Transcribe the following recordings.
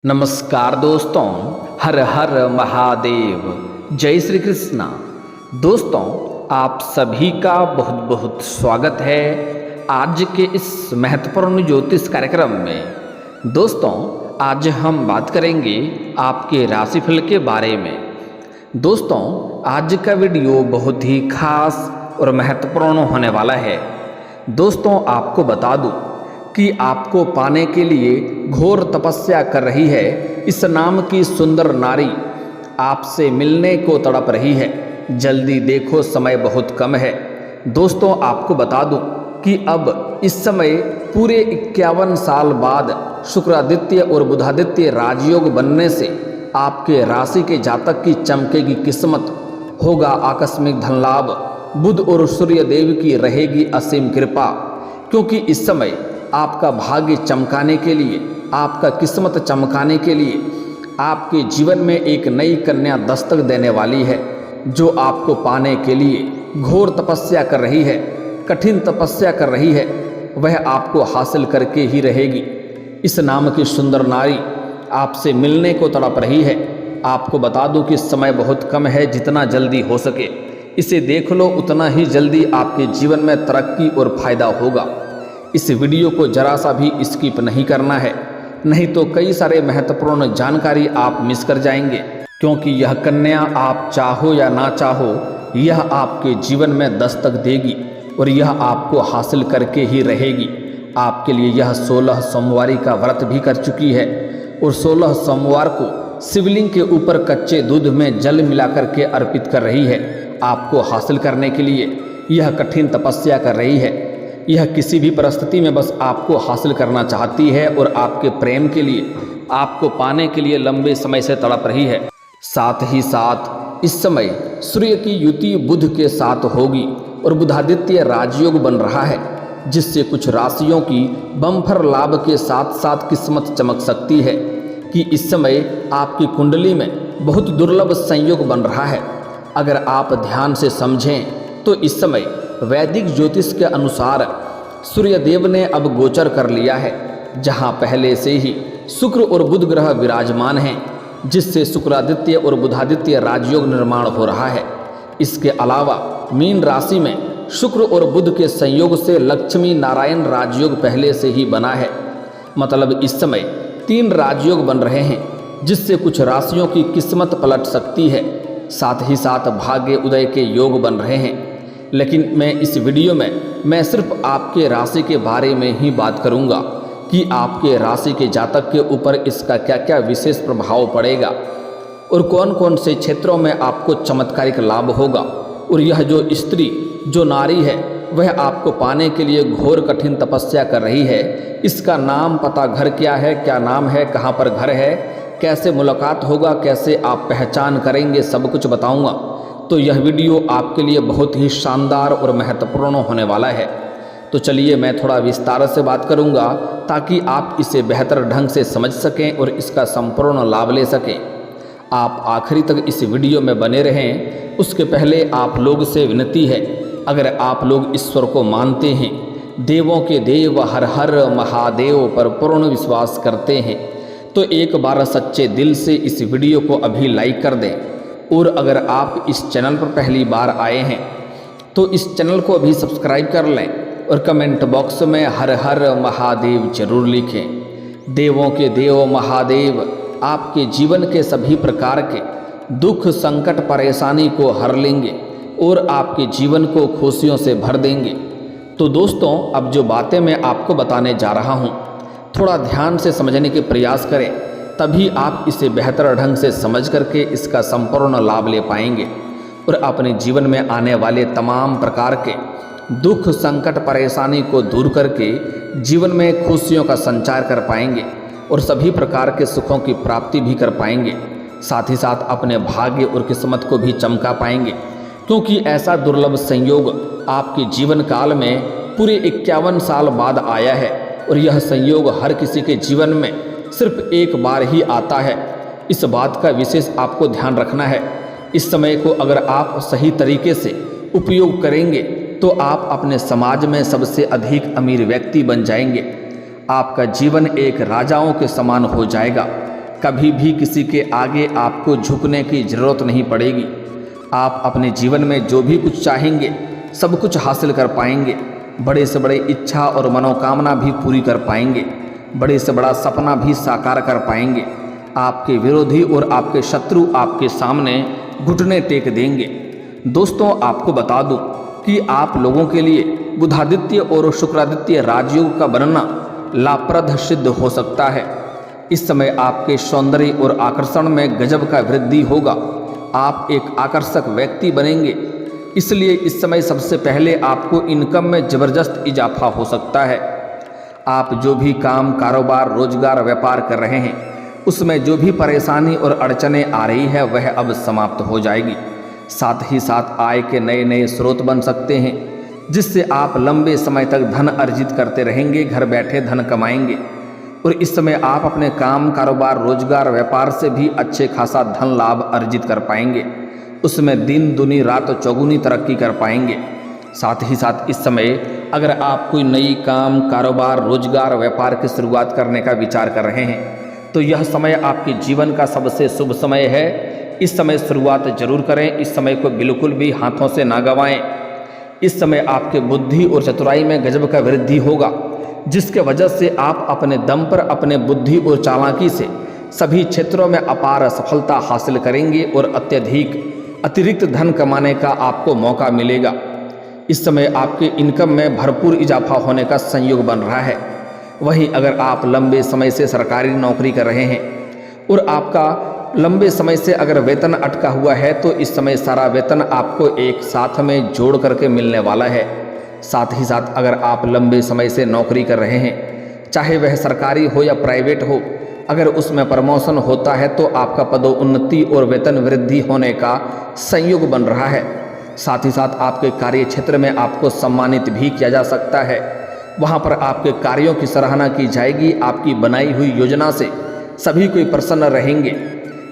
नमस्कार दोस्तों, हर हर महादेव, जय श्री कृष्णा। दोस्तों, आप सभी का बहुत बहुत स्वागत है आज के इस महत्वपूर्ण ज्योतिष कार्यक्रम में। दोस्तों, आज हम बात करेंगे आपके राशिफल के बारे में। दोस्तों, आज का वीडियो बहुत ही खास और महत्वपूर्ण होने वाला है। दोस्तों, आपको बता दूं कि आपको पाने के लिए घोर तपस्या कर रही है इस नाम की सुंदर नारी, आपसे मिलने को तड़प रही है। जल्दी देखो, समय बहुत कम है। दोस्तों, आपको बता दूं कि अब इस समय पूरे 51 साल बाद शुक्रादित्य और बुधादित्य राजयोग बनने से आपके राशि के जातक की चमकेगी किस्मत, होगा आकस्मिक धन लाभ, बुध और सूर्य देव की रहेगी असीम कृपा। क्योंकि इस समय आपका भाग्य चमकाने के लिए, आपका किस्मत चमकाने के लिए आपके जीवन में एक नई कन्या दस्तक देने वाली है, जो आपको पाने के लिए घोर तपस्या कर रही है, कठिन तपस्या कर रही है। वह आपको हासिल करके ही रहेगी। इस नाम की सुंदर नारी आपसे मिलने को तड़प रही है। आपको बता दूं कि समय बहुत कम है। जितना जल्दी हो सके इसे देख लो, उतना ही जल्दी आपके जीवन में तरक्की और फायदा होगा। इस वीडियो को जरा सा भी स्किप नहीं करना है, नहीं तो कई सारे महत्वपूर्ण जानकारी आप मिस कर जाएंगे। क्योंकि यह कन्या, आप चाहो या ना चाहो, यह आपके जीवन में दस्तक देगी और यह आपको हासिल करके ही रहेगी। आपके लिए यह 16 सोमवारी का व्रत भी कर चुकी है और 16 सोमवार को शिवलिंग के ऊपर कच्चे दूध में जल मिलाकर के अर्पित कर रही है। आपको हासिल करने के लिए यह कठिन तपस्या कर रही है। यह किसी भी परिस्थिति में बस आपको हासिल करना चाहती है और आपके प्रेम के लिए, आपको पाने के लिए लंबे समय से तड़प रही है। साथ ही साथ इस समय सूर्य की युति बुध के साथ होगी और बुधादित्य राजयोग बन रहा है, जिससे कुछ राशियों की बम्पर लाभ के साथ साथ किस्मत चमक सकती है। कि इस समय आपकी कुंडली में बहुत दुर्लभ संयोग बन रहा है। अगर आप ध्यान से समझें तो इस समय वैदिक ज्योतिष के अनुसार सूर्य देव ने अब गोचर कर लिया है, जहां पहले से ही शुक्र और बुध ग्रह विराजमान हैं, जिससे शुक्रादित्य और बुधादित्य राजयोग निर्माण हो रहा है। इसके अलावा मीन राशि में शुक्र और बुध के संयोग से लक्ष्मी नारायण राजयोग पहले से ही बना है। मतलब इस समय 3 राजयोग बन रहे हैं, जिससे कुछ राशियों की किस्मत पलट सकती है। साथ ही साथ भाग्य उदय के योग बन रहे हैं। लेकिन मैं इस वीडियो में मैं सिर्फ आपके राशि के बारे में ही बात करूंगा कि आपके राशि के जातक के ऊपर इसका क्या क्या विशेष प्रभाव पड़ेगा और कौन कौन से क्षेत्रों में आपको चमत्कारिक लाभ होगा। और यह जो स्त्री, जो नारी है, वह आपको पाने के लिए घोर कठिन तपस्या कर रही है। इसका नाम, पता, घर क्या है, क्या नाम है, कहाँ पर घर है, कैसे मुलाकात होगा, कैसे आप पहचान करेंगे, सब कुछ बताऊंगा। तो यह वीडियो आपके लिए बहुत ही शानदार और महत्वपूर्ण होने वाला है। तो चलिए मैं थोड़ा विस्तार से बात करूंगा, ताकि आप इसे बेहतर ढंग से समझ सकें और इसका संपूर्ण लाभ ले सकें। आप आखिरी तक इस वीडियो में बने रहें। उसके पहले आप लोग से विनती है, अगर आप लोग ईश्वर को मानते हैं, देवों के देव हर हर महादेव पर पूर्ण विश्वास करते हैं, तो एक बार सच्चे दिल से इस वीडियो को अभी लाइक कर दें। और अगर आप इस चैनल पर पहली बार आए हैं तो इस चैनल को अभी सब्सक्राइब कर लें और कमेंट बॉक्स में हर हर महादेव जरूर लिखें। देवों के देव महादेव आपके जीवन के सभी प्रकार के दुख, संकट, परेशानी को हर लेंगे और आपके जीवन को खुशियों से भर देंगे। तो दोस्तों, अब जो बातें मैं आपको बताने जा रहा हूँ, थोड़ा ध्यान से समझने के प्रयास करें, तभी आप इसे बेहतर ढंग से समझ करके इसका संपूर्ण लाभ ले पाएंगे और अपने जीवन में आने वाले तमाम प्रकार के दुख, संकट, परेशानी को दूर करके जीवन में खुशियों का संचार कर पाएंगे और सभी प्रकार के सुखों की प्राप्ति भी कर पाएंगे। साथ ही साथ अपने भाग्य और किस्मत को भी चमका पाएंगे। क्योंकि ऐसा दुर्लभ संयोग आपके जीवन काल में पूरे 51 साल बाद आया है और यह संयोग हर किसी के जीवन में सिर्फ एक बार ही आता है। इस बात का विशेष आपको ध्यान रखना है। इस समय को अगर आप सही तरीके से उपयोग करेंगे तो आप अपने समाज में सबसे अधिक अमीर व्यक्ति बन जाएंगे। आपका जीवन एक राजाओं के समान हो जाएगा। कभी भी किसी के आगे आपको झुकने की ज़रूरत नहीं पड़ेगी। आप अपने जीवन में जो भी कुछ चाहेंगे सब कुछ हासिल कर पाएंगे। बड़े से बड़े इच्छा और मनोकामना भी पूरी कर पाएंगे। बड़े से बड़ा सपना भी साकार कर पाएंगे। आपके विरोधी और आपके शत्रु आपके सामने घुटने टेक देंगे। दोस्तों, आपको बता दूं कि आप लोगों के लिए बुधादित्य और शुक्रादित्य राजयोग का बनना लाभप्रद सिद्ध हो सकता है। इस समय आपके सौंदर्य और आकर्षण में गजब का वृद्धि होगा। आप एक आकर्षक व्यक्ति बनेंगे। इसलिए इस समय सबसे पहले आपको इनकम में ज़बरदस्त इजाफा हो सकता है। आप जो भी काम, कारोबार, रोजगार, व्यापार कर रहे हैं उसमें जो भी परेशानी और अड़चनें आ रही है वह अब समाप्त हो जाएगी। साथ ही साथ आय के नए नए स्रोत बन सकते हैं, जिससे आप लंबे समय तक धन अर्जित करते रहेंगे, घर बैठे धन कमाएंगे। और इस समय आप अपने काम, कारोबार, रोजगार, व्यापार से भी अच्छे खासा धन लाभ अर्जित कर पाएंगे। उसमें दिन दुनी रात चौगुनी तरक्की कर पाएंगे। साथ ही साथ इस समय अगर आप कोई नई काम, कारोबार, रोजगार, व्यापार की शुरुआत करने का विचार कर रहे हैं तो यह समय आपके जीवन का सबसे शुभ समय है। इस समय शुरुआत जरूर करें। इस समय को बिल्कुल भी हाथों से ना गंवाएं। इस समय आपके बुद्धि और चतुराई में गजब का वृद्धि होगा, जिसके वजह से आप अपने दम पर, अपने बुद्धि और चालाकी से सभी क्षेत्रों में अपार सफलता हासिल करेंगे और अतिरिक्त धन कमाने का आपको मौका मिलेगा। इस समय आपके इनकम में भरपूर इजाफा होने का संयोग बन रहा है। वहीं अगर आप लंबे समय से सरकारी नौकरी कर रहे हैं और आपका लंबे समय से अगर वेतन अटका हुआ है तो इस समय सारा वेतन आपको एक साथ में जोड़ करके मिलने वाला है। साथ ही साथ अगर आप लंबे समय से नौकरी कर रहे हैं, चाहे वह सरकारी हो या प्राइवेट हो, अगर उसमें प्रमोशन होता है तो आपका पदोन्नति और वेतन वृद्धि होने का संयोग बन रहा है। साथ ही साथ आपके कार्य क्षेत्र में आपको सम्मानित भी किया जा सकता है। वहाँ पर आपके कार्यों की सराहना की जाएगी। आपकी बनाई हुई योजना से सभी कोई प्रसन्न रहेंगे।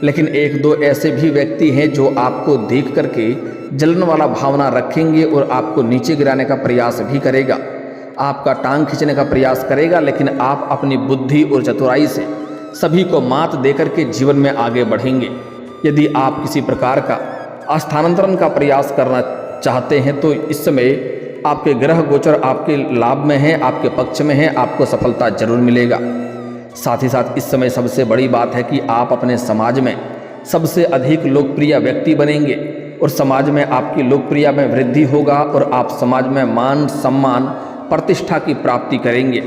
लेकिन एक दो ऐसे भी व्यक्ति हैं जो आपको देख करके जलन वाला भावना रखेंगे और आपको नीचे गिराने का प्रयास भी करेगा, आपका टांग खींचने का प्रयास करेगा। लेकिन आप अपनी बुद्धि और चतुराई से सभी को मात देकर के जीवन में आगे बढ़ेंगे। यदि आप किसी प्रकार का स्थानांतरण का प्रयास करना चाहते हैं तो इस समय आपके ग्रह गोचर आपके लाभ में है, आपके पक्ष में है, आपको सफलता जरूर मिलेगा। साथ ही साथ इस समय सबसे बड़ी बात है कि आप अपने समाज में सबसे अधिक लोकप्रिय व्यक्ति बनेंगे और समाज में आपकी लोकप्रियता में वृद्धि होगा और आप समाज में मान, सम्मान, प्रतिष्ठा की प्राप्ति करेंगे,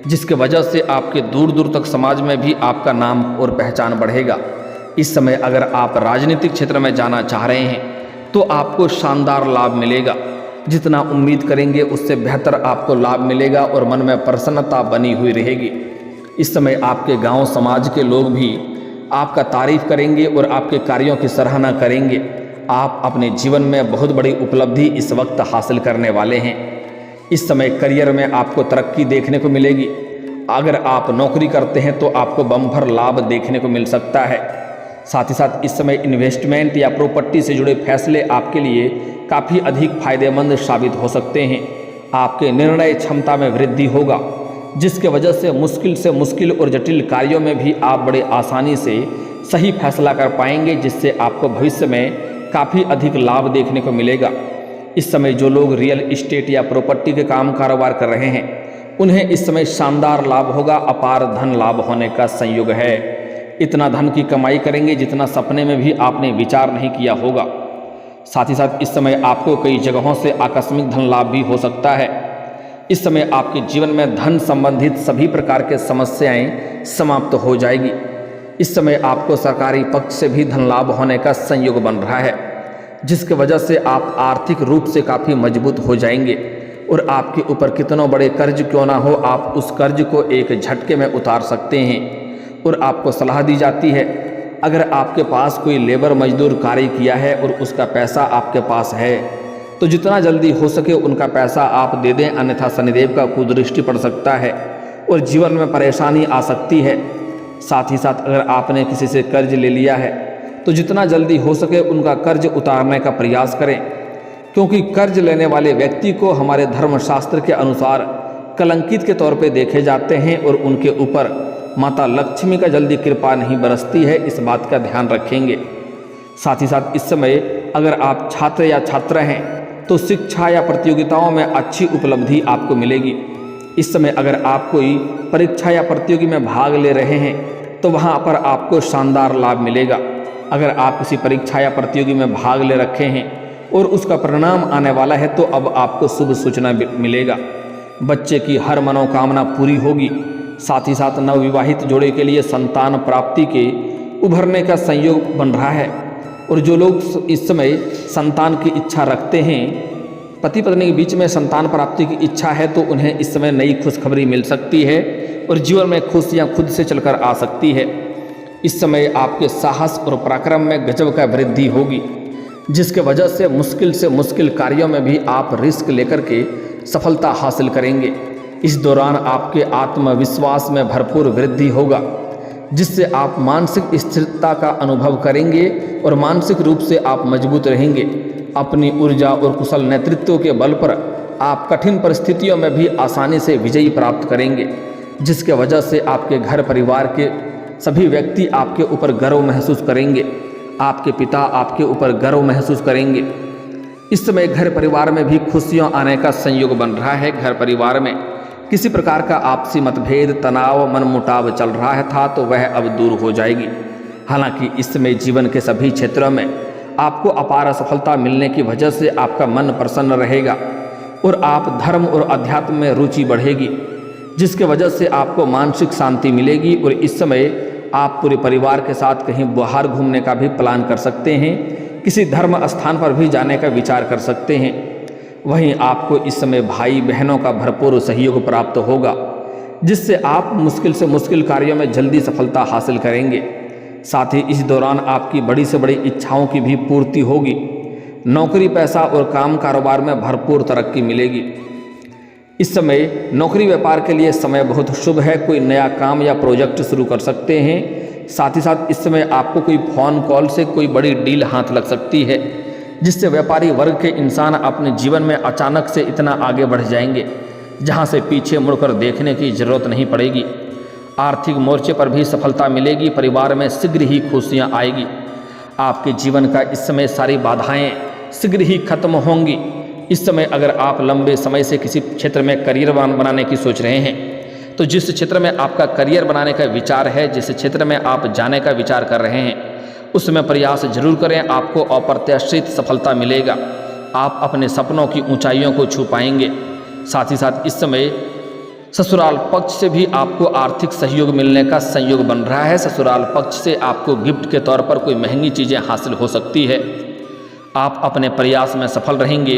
जिसके वजह से आपके दूर दूर तक समाज में भी आपका नाम और पहचान बढ़ेगा। इस समय अगर आप राजनीतिक क्षेत्र में जाना चाह रहे हैं तो आपको शानदार लाभ मिलेगा। जितना उम्मीद करेंगे उससे बेहतर आपको लाभ मिलेगा और मन में प्रसन्नता बनी हुई रहेगी। इस समय आपके गांव समाज के लोग भी आपका तारीफ करेंगे और आपके कार्यों की सराहना करेंगे। आप अपने जीवन में बहुत बड़ी उपलब्धि इस वक्त हासिल करने वाले हैं। इस समय करियर में आपको तरक्की देखने को मिलेगी। अगर आप नौकरी करते हैं तो आपको बम्पर लाभ देखने को मिल सकता है। साथ ही साथ इस समय इन्वेस्टमेंट या प्रॉपर्टी से जुड़े फैसले आपके लिए काफ़ी अधिक फायदेमंद साबित हो सकते हैं। आपके निर्णय क्षमता में वृद्धि होगा, जिसके वजह से मुश्किल और जटिल कार्यों में भी आप बड़े आसानी से सही फैसला कर पाएंगे, जिससे आपको भविष्य में काफ़ी अधिक लाभ देखने को मिलेगा। इस समय जो लोग रियल इस्टेट या प्रॉपर्टी के काम कारोबार कर रहे हैं उन्हें इस समय शानदार लाभ होगा। अपार धन लाभ होने का संयोग है। इतना धन की कमाई करेंगे जितना सपने में भी आपने विचार नहीं किया होगा। साथ ही साथ इस समय आपको कई जगहों से आकस्मिक धन लाभ भी हो सकता है। इस समय आपके जीवन में धन संबंधित सभी प्रकार के समस्याएं समाप्त हो जाएगी। इस समय आपको सरकारी पक्ष से भी धन लाभ होने का संयोग बन रहा है, जिसकी वजह से आप आर्थिक रूप से काफ़ी मजबूत हो जाएंगे और आपके ऊपर कितनों बड़े कर्ज क्यों ना हो, आप उस कर्ज को एक झटके में उतार सकते हैं। और आपको सलाह दी जाती है, अगर आपके पास कोई लेबर मजदूर कार्य किया है और उसका पैसा आपके पास है तो जितना जल्दी हो सके उनका पैसा आप दे दें, अन्यथा शनिदेव का कुदृष्टि पड़ सकता है और जीवन में परेशानी आ सकती है। साथ ही साथ अगर आपने किसी से कर्ज ले लिया है तो जितना जल्दी हो सके उनका कर्ज उतारने का प्रयास करें, क्योंकि कर्ज लेने वाले व्यक्ति को हमारे धर्मशास्त्र के अनुसार कलंकित के तौर पे देखे जाते हैं और उनके ऊपर माता लक्ष्मी का जल्दी कृपा नहीं बरसती है, इस बात का ध्यान रखेंगे। साथ ही साथ इस समय अगर आप छात्र या छात्रा हैं तो शिक्षा या प्रतियोगिताओं में अच्छी उपलब्धि आपको मिलेगी। इस समय अगर आप कोई परीक्षा या प्रतियोगी में भाग ले रहे हैं तो वहाँ पर आपको शानदार लाभ मिलेगा। अगर आप किसी परीक्षा या प्रतियोगी में भाग ले रखे हैं और उसका परिणाम आने वाला है तो अब आपको शुभ सूचना मिलेगा। बच्चे की हर मनोकामना पूरी होगी। साथ ही साथ नवविवाहित जोड़े के लिए संतान प्राप्ति के उभरने का संयोग बन रहा है। और जो लोग इस समय संतान की इच्छा रखते हैं, पति पत्नी के बीच में संतान प्राप्ति की इच्छा है, तो उन्हें इस समय नई खुशखबरी मिल सकती है और जीवन में खुशियाँ खुद से चलकर आ सकती है। इस समय आपके साहस और पराक्रम में गजब का वृद्धि होगी, जिसके वजह से मुश्किल कार्यों में भी आप रिस्क लेकर के सफलता हासिल करेंगे। इस दौरान आपके आत्मविश्वास में भरपूर वृद्धि होगा, जिससे आप मानसिक स्थिरता का अनुभव करेंगे और मानसिक रूप से आप मजबूत रहेंगे। अपनी ऊर्जा और कुशल नेतृत्व के बल पर आप कठिन परिस्थितियों में भी आसानी से विजयी प्राप्त करेंगे, जिसके वजह से आपके घर परिवार के सभी व्यक्ति आपके ऊपर गर्व महसूस करेंगे। आपके पिता आपके ऊपर गर्व महसूस करेंगे। इस समय घर परिवार में भी खुशियाँ आने का संयोग बन रहा है। घर परिवार में किसी प्रकार का आपसी मतभेद, तनाव, मनमुटाव चल रहा था तो वह अब दूर हो जाएगी। हालांकि इस समय जीवन के सभी क्षेत्रों में आपको अपार सफलता मिलने की वजह से आपका मन प्रसन्न रहेगा और आप धर्म और अध्यात्म में रुचि बढ़ेगी, जिसके वजह से आपको मानसिक शांति मिलेगी। और इस समय आप पूरे परिवार के साथ कहीं बाहर घूमने का भी प्लान कर सकते हैं, किसी धर्म स्थान पर भी जाने का विचार कर सकते हैं। वहीं आपको इस समय भाई बहनों का भरपूर सहयोग प्राप्त होगा, जिससे आप मुश्किल से मुश्किल कार्यों में जल्दी सफलता हासिल करेंगे। साथ ही इस दौरान आपकी बड़ी से बड़ी इच्छाओं की भी पूर्ति होगी। नौकरी, पैसा और काम कारोबार में भरपूर तरक्की मिलेगी। इस समय नौकरी व्यापार के लिए समय बहुत शुभ है। कोई नया काम या प्रोजेक्ट शुरू कर सकते हैं। साथ ही साथ इस समय आपको कोई फ़ोन कॉल से कोई बड़ी डील हाथ लग सकती है, जिससे व्यापारी वर्ग के इंसान अपने जीवन में अचानक से इतना आगे बढ़ जाएंगे, जहां से पीछे मुड़कर देखने की जरूरत नहीं पड़ेगी। आर्थिक मोर्चे पर भी सफलता मिलेगी। परिवार में शीघ्र ही खुशियां आएगी। आपके जीवन का इस समय सारी बाधाएं शीघ्र ही खत्म होंगी। इस समय अगर आप लंबे समय से किसी क्षेत्र में करियर बनाने की सोच रहे हैं, तो जिस क्षेत्र में आपका करियर बनाने का विचार है, जिस क्षेत्र में आप जाने का विचार कर रहे हैं, उसमें प्रयास जरूर करें। आपको अप्रत्याशित सफलता मिलेगा। आप अपने सपनों की ऊंचाइयों को छू पाएंगे। साथ ही साथ इस समय ससुराल पक्ष से भी आपको आर्थिक सहयोग मिलने का संयोग बन रहा है। ससुराल पक्ष से आपको गिफ्ट के तौर पर कोई महंगी चीज़ें हासिल हो सकती है। आप अपने प्रयास में सफल रहेंगे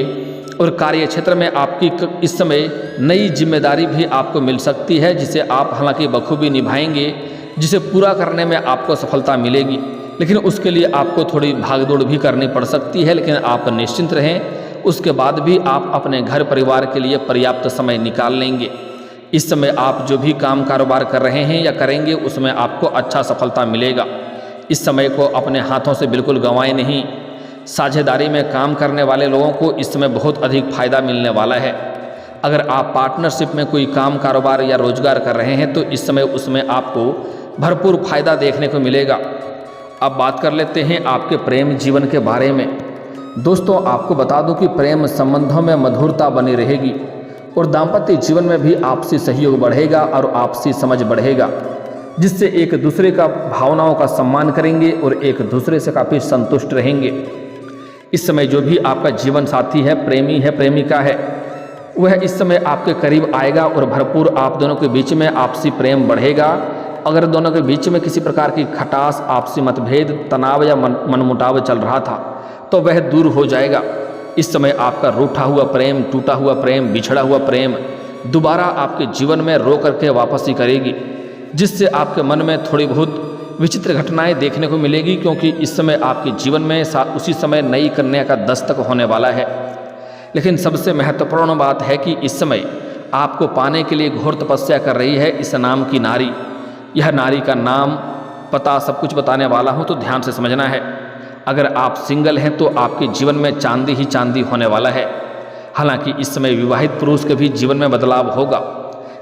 और कार्य क्षेत्र में आपकी इस समय नई जिम्मेदारी भी आपको मिल सकती है, जिसे आप हालांकि बखूबी निभाएंगे, जिसे पूरा करने में आपको सफलता मिलेगी। लेकिन उसके लिए आपको थोड़ी भागदौड़ भी करनी पड़ सकती है, लेकिन आप निश्चिंत रहें। उसके बाद भी आप अपने घर परिवार के लिए पर्याप्त समय निकाल लेंगे। इस समय आप जो भी काम कारोबार कर रहे हैं या करेंगे, उसमें आपको अच्छा सफलता मिलेगा। इस समय को अपने हाथों से बिल्कुल गंवाएं नहीं। साझेदारी में काम करने वाले लोगों को इस समय बहुत अधिक फायदा मिलने वाला है। अगर आप पार्टनरशिप में कोई काम कारोबार या रोजगार कर रहे हैं तो इस समय उसमें आपको भरपूर फायदा देखने को मिलेगा। अब बात कर लेते हैं आपके प्रेम जीवन के बारे में। दोस्तों, आपको बता दूं कि प्रेम संबंधों में मधुरता बनी रहेगी और दाम्पत्य जीवन में भी आपसी सहयोग बढ़ेगा और आपसी समझ बढ़ेगा, जिससे एक दूसरे का भावनाओं का सम्मान करेंगे और एक दूसरे से काफ़ी संतुष्ट रहेंगे। इस समय जो भी आपका जीवन साथी है, प्रेमी है, प्रेमिका है, वह इस समय आपके करीब आएगा और भरपूर आप दोनों के बीच में आपसी प्रेम बढ़ेगा। अगर दोनों के बीच में किसी प्रकार की खटास, आपसी मतभेद, तनाव या मनमुटाव चल रहा था तो वह दूर हो जाएगा। इस समय आपका रूठा हुआ प्रेम, टूटा हुआ प्रेम, बिछड़ा हुआ प्रेम दोबारा आपके जीवन में रो करके वापसी करेगी, जिससे आपके मन में थोड़ी बहुत विचित्र घटनाएं देखने को मिलेगी, क्योंकि इस समय आपके जीवन में उसी समय नई कन्या का दस्तक होने वाला है। लेकिन सबसे महत्वपूर्ण बात है कि इस समय आपको पाने के लिए घोर तपस्या कर रही है इस नाम की नारी। यह नारी का नाम, पता सब कुछ बताने वाला हूँ, तो ध्यान से समझना है। अगर आप सिंगल हैं तो आपके जीवन में चांदी ही चांदी होने वाला है। हालांकि इस समय विवाहित पुरुष के भी जीवन में बदलाव होगा।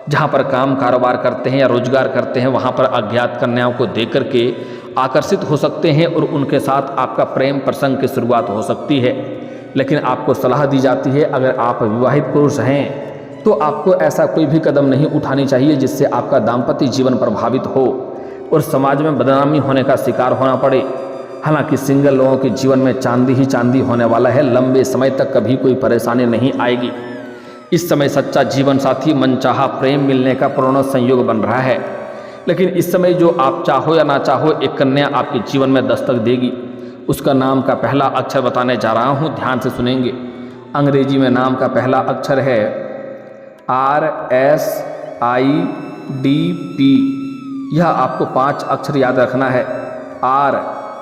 जहाँ पर काम कारोबार करते हैं या रोजगार करते हैं वहाँ पर अज्ञात कन्याओं को देख करके आकर्षित हो सकते हैं और उनके साथ आपका प्रेम प्रसंग की शुरुआत हो सकती है। लेकिन आपको सलाह दी जाती है, अगर आप विवाहित पुरुष हैं तो आपको ऐसा कोई भी कदम नहीं उठानी चाहिए जिससे आपका दाम्पत्य जीवन प्रभावित हो और समाज में बदनामी होने का शिकार होना पड़े। हालांकि सिंगल लोगों के जीवन में चांदी ही चांदी होने वाला है, लंबे समय तक कभी कोई परेशानी नहीं आएगी। इस समय सच्चा जीवन साथी, मनचाहा प्रेम मिलने का पूर्ण संयोग बन रहा है। लेकिन इस समय जो आप चाहो या ना चाहो, एक कन्या आपके जीवन में दस्तक देगी। उसका नाम का पहला अक्षर बताने जा रहा हूँ, ध्यान से सुनेंगे। अंग्रेजी में नाम का पहला अक्षर है RSIDP। यह आपको 5 अक्षर याद रखना है।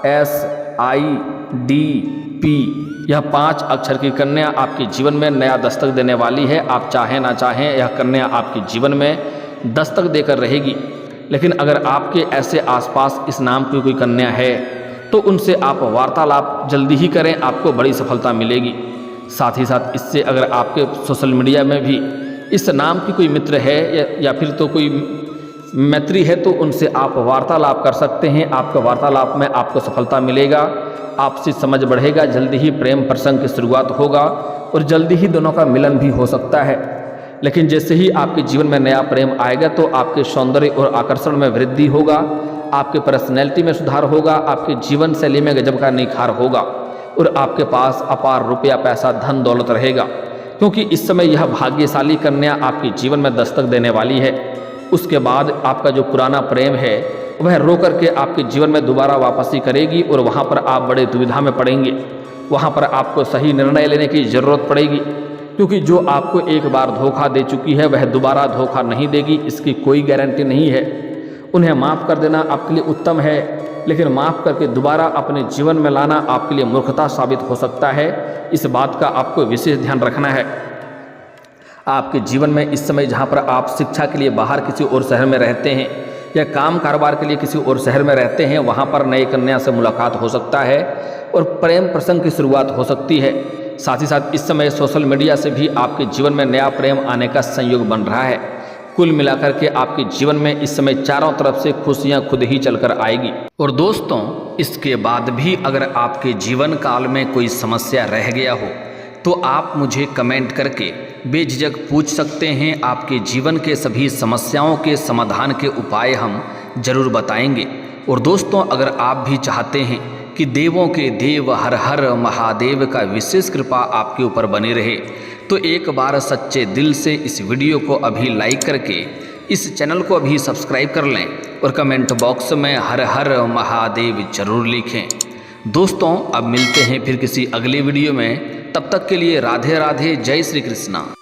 RSIDP, यह 5 अक्षर की कन्या आपके जीवन में नया दस्तक देने वाली है। आप चाहें ना चाहें, यह कन्या आपके जीवन में दस्तक देकर रहेगी। लेकिन अगर आपके ऐसे आसपास इस नाम की कोई कन्या है तो उनसे आप वार्तालाप जल्दी ही करें, आपको बड़ी सफलता मिलेगी। साथ ही साथ इससे अगर आपके सोशल मीडिया में भी इस नाम की कोई मित्र है या फिर तो कोई मैत्री है तो उनसे आप वार्तालाप कर सकते हैं। आपके वार्तालाप में आपको सफलता मिलेगा, आपसी समझ बढ़ेगा, जल्दी ही प्रेम प्रसंग की शुरुआत होगा और जल्दी ही दोनों का मिलन भी हो सकता है। लेकिन जैसे ही आपके जीवन में नया प्रेम आएगा तो आपके सौंदर्य और आकर्षण में वृद्धि होगा, आपके पर्सनैलिटी में सुधार होगा, आपके जीवन शैली में गजब का निखार होगा और आपके पास अपार रुपया पैसा धन दौलत रहेगा, क्योंकि इस समय यह भाग्यशाली कन्या आपके जीवन में दस्तक देने वाली है। उसके बाद आपका जो पुराना प्रेम है वह रो करके आपके जीवन में दोबारा वापसी करेगी और वहाँ पर आप बड़े दुविधा में पड़ेंगे। वहाँ पर आपको सही निर्णय लेने की ज़रूरत पड़ेगी, क्योंकि जो आपको एक बार धोखा दे चुकी है वह दोबारा धोखा नहीं देगी, इसकी कोई गारंटी नहीं है। उन्हें माफ़ कर देना आपके लिए उत्तम है, लेकिन माफ़ करके दोबारा अपने जीवन में लाना आपके लिए मूर्खता साबित हो सकता है। इस बात का आपको विशेष ध्यान रखना है। आपके जीवन में इस समय जहाँ पर आप शिक्षा के लिए बाहर किसी और शहर में रहते हैं या काम कारोबार के लिए किसी और शहर में रहते हैं, वहाँ पर नई कन्या से मुलाकात हो सकता है और प्रेम प्रसंग की शुरुआत हो सकती है। साथ ही साथ इस समय सोशल मीडिया से भी आपके जीवन में नया प्रेम आने का संयोग बन रहा है। कुल मिलाकर के आपके जीवन में इस समय चारों तरफ से खुशियां खुद ही चलकर आएगी। और दोस्तों, इसके बाद भी अगर आपके जीवन काल में कोई समस्या रह गया हो तो आप मुझे कमेंट करके बेझिझक पूछ सकते हैं। आपके जीवन के सभी समस्याओं के समाधान के उपाय हम जरूर बताएंगे। और दोस्तों, अगर आप भी चाहते हैं कि देवों के देव हर हर महादेव का विशेष कृपा आपके ऊपर बनी रहे तो एक बार सच्चे दिल से इस वीडियो को अभी लाइक करके इस चैनल को अभी सब्सक्राइब कर लें और कमेंट बॉक्स में हर हर महादेव जरूर लिखें। दोस्तों, अब मिलते हैं फिर किसी अगले वीडियो में। तब तक के लिए राधे राधे, जय श्री कृष्णा।